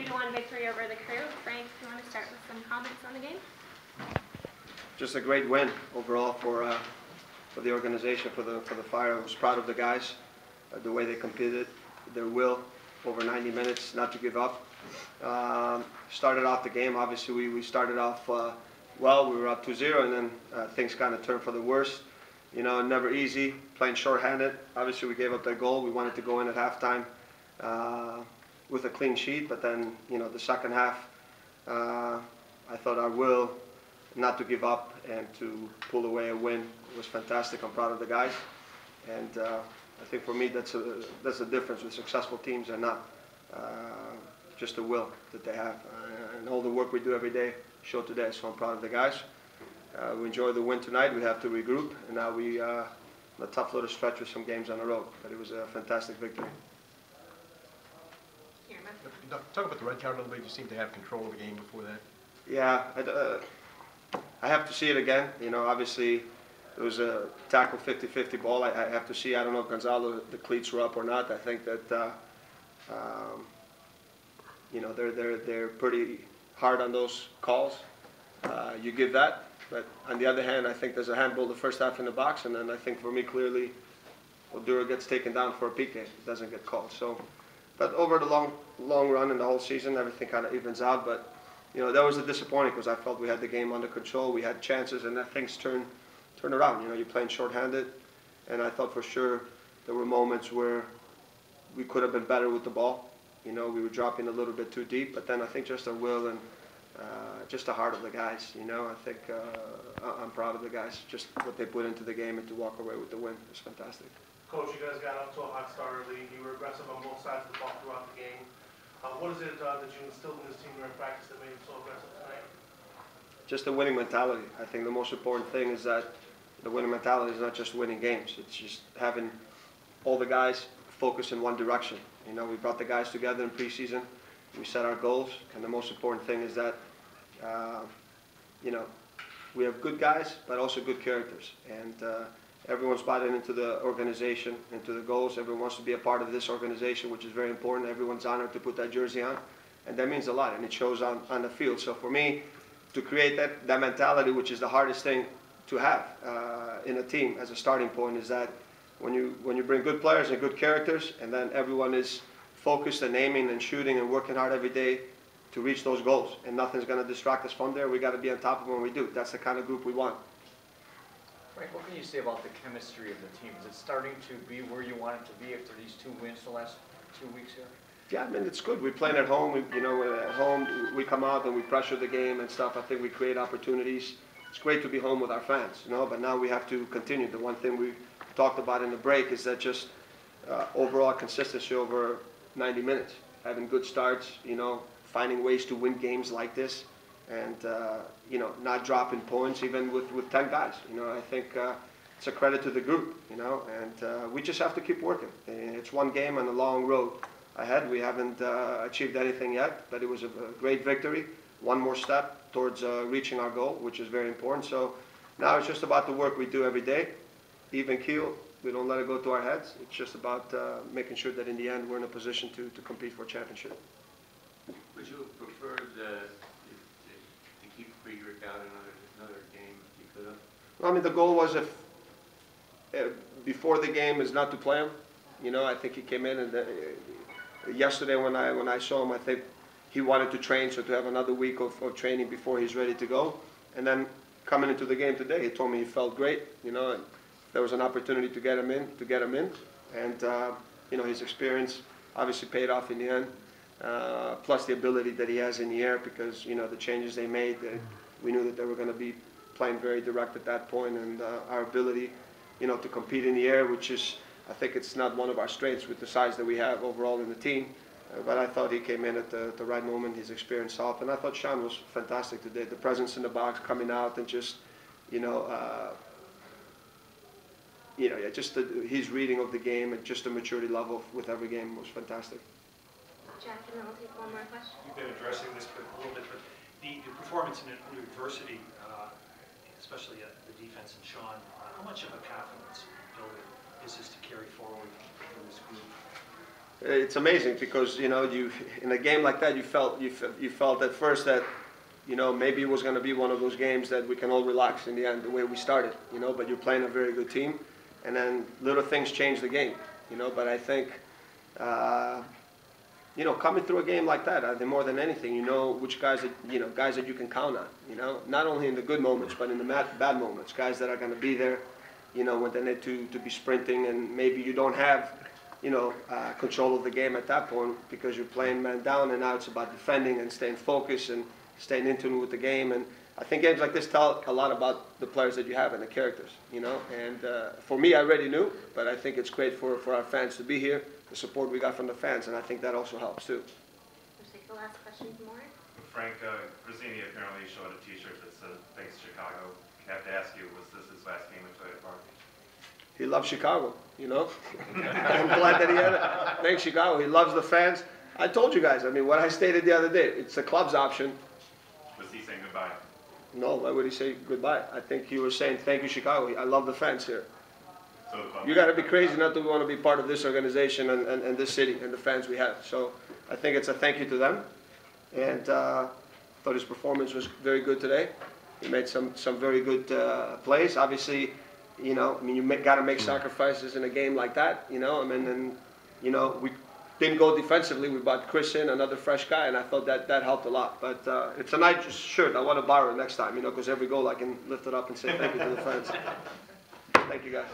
3-1 victory over the Crew. Frank, if you want to start with some comments on the game? Just a great win overall for the organization, for the Fire. I was proud of the guys, the way they competed, their will over 90 minutes, not to give up. Started off the game, obviously we started off well. We were up 2-0, and then things kind of turned for the worse. You know, never easy, playing shorthanded. Obviously we gave up that goal. We wanted to go in at halftime with a clean sheet, but then, you know, the second half, I thought our will not to give up and to pull away a win was fantastic. I'm proud of the guys, and I think for me that's the difference with successful teams and not just the will that they have, and all the work we do every day showed today. So I'm proud of the guys. We enjoyed the win tonight. We have to regroup, and now we on a tough little stretch with some games on the road. But it was a fantastic victory. Talk about the red card a little bit. You seem to have control of the game before that. Yeah, I have to see it again. You know, obviously it was a tackle 50-50 ball. I have to see. I don't know if Gonzalo, the cleats were up or not. I think that you know, they're pretty hard on those calls. You give that, but on the other hand, I think there's a handball the first half in the box, and then I think for me clearly, Oduro gets taken down for a PK. It doesn't get called. So, but over the long run in the whole season, everything kind of evens out. But you know, that was a disappointing because I felt we had the game under control. We had chances, and then things turn around. You know, you're playing shorthanded, and I thought for sure there were moments where we could have been better with the ball. You know, we were dropping a little bit too deep, but then I think just our will and just the heart of the guys. You know, I think I'm proud of the guys. Just what they put into the game and to walk away with the win was fantastic. Coach, you guys got up to a hot start early. You were aggressive on both sides of the ball throughout the game. What is it that you instilled in this team during practice that made it so aggressive tonight? Just the winning mentality. I think the most important thing is that the winning mentality is not just winning games. It's just having all the guys focus in one direction. You know, we brought the guys together in preseason. We set our goals, and the most important thing is that, you know, we have good guys, but also good characters. And everyone's bought into the organization, into the goals. Everyone wants to be a part of this organization, which is very important. Everyone's honored to put that jersey on, and that means a lot, and it shows on the field. So for me, to create that mentality, which is the hardest thing to have in a team as a starting point, is that when you bring good players and good characters, and then everyone is focused and aiming and shooting and working hard every day to reach those goals, and nothing's going to distract us from there. We got to be on top of it when we do. That's the kind of group we want. Frank, what can you say about the chemistry of the team? Is it starting to be where you want it to be after these 2 wins the last 2 weeks here? Yeah, I mean, it's good. We're playing at home. You know, at home we come out and we pressure the game and stuff. I think we create opportunities. It's great to be home with our fans, you know, but now we have to continue. The one thing we talked about in the break is that just overall consistency over 90 minutes, having good starts, you know, finding ways to win games like this, and you know, not dropping points even with 10 guys. You know, I think it's a credit to the group, you know, and we just have to keep working. It's one game on a long road ahead. We haven't achieved anything yet, but it was a great victory. One more step towards reaching our goal, which is very important. So now it's just about the work we do every day, even keel. We don't let it go to our heads. It's just about making sure that in the end we're in a position to compete for a championship. Would you have preferred to keep Friedrich out another game if you could have? Well, I mean, the goal was if before the game is not to play him. You know, I think he came in and yesterday when I saw him, I think he wanted to train, so to have another week of training before he's ready to go. And then coming into the game today, he told me he felt great. You know, and there was an opportunity to get him in, and you know, his experience obviously paid off in the end. Plus the ability that he has in the air, because you know the changes they made, we knew that they were going to be playing very direct at that point, and our ability, you know, to compete in the air, which is, I think it's not one of our strengths with the size that we have overall in the team. But I thought he came in at the right moment. His experience helped, and I thought Sean was fantastic today. The presence in the box, coming out, and just, you know, just his reading of the game and just the maturity level with every game was fantastic. Jack, and then we'll take one more question. You've been addressing this a little bit, but the performance in adversity, especially at the defense and Sean, how much of a confidence builder is this to carry forward for this group? it's amazing because, you know, you, in a game like that, you felt at first that, you know, maybe it was going to be one of those games that we can all relax in the end, the way we started, you know, but you're playing a very good team, and then little things change the game, you know, but I think, you know, coming through a game like that, I think more than anything, you know which guys that, you know, guys that you can count on, you know, not only in the good moments, but in the bad moments, guys that are going to be there, you know, when they need to be sprinting, and maybe you don't have, you know, control of the game at that point because you're playing man down, and now it's about defending and staying focused and staying in tune with the game. And I think games like this tell a lot about the players that you have and the characters, you know. And for me, I already knew, but I think it's great for our fans to be here, the support we got from the fans, and I think that also helps too. We'll take the last question from Warren. Frank, Grazzini apparently showed a T-shirt that said "Thanks Chicago." I have to ask you, was this his last game at Toyota Park? He loves Chicago, you know. I'm glad that he had it. Thanks, Chicago. He loves the fans. I told you guys, I mean, what I stated the other day, it's the club's option. Was he saying goodbye? No, why would he say goodbye? I think he was saying, thank you, Chicago. I love the fans here. So the club You got to be crazy not to want to be part of this organization and this city and the fans we have. So I think it's a thank you to them. And I thought his performance was very good today. He made some very good plays. Obviously, you know, I mean, you got to make sacrifices in a game like that, you know. I mean, and, you know, we didn't go defensively. We brought Chris in, another fresh guy, and I thought that helped a lot. But it's a nice shirt. I want to borrow it next time, you know, because every goal I can lift it up and say thank you to the fans. Thank you, guys.